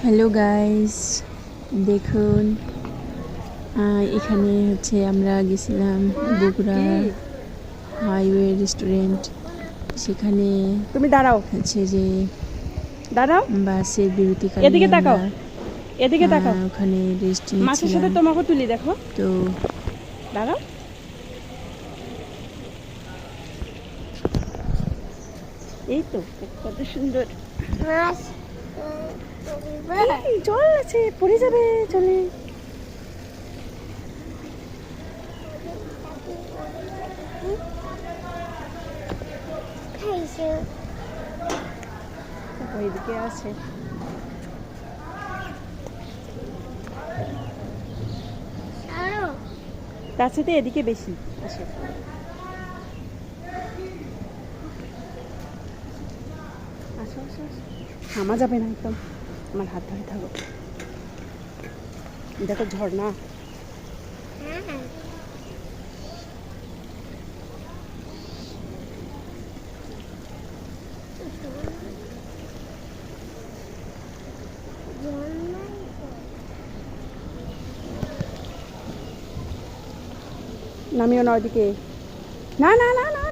Hello guys, দেখুন এখানে হচ্ছে আমরা গেছিলাম বগুড়া হাইওয়ে রেস্টুরেন্ট। সেখানে তুমি দাঁড়াও, হচ্ছে যে দাঁড়াও, বাসের বিরতিকালে এদিকে আমরা তাকাও, এদিকে তাকাও। ওখানে রেস্ট মাছের সাথে নিচ্ছিলাম। তোমাকে তুলি, দেখো, তো দাঁড়াও। এই তো কত সুন্দর এই জল আছে, পড়ে যাবে চলে। ওইদিকে আছে। তার সাথে এদিকে বেশি আসে। আসো আসো আসো, থামা যাবে না একদম, আমার হাত ধরে থাকো। দেখো ঝর্ণা। নামিও না ওদিকে, না না না না।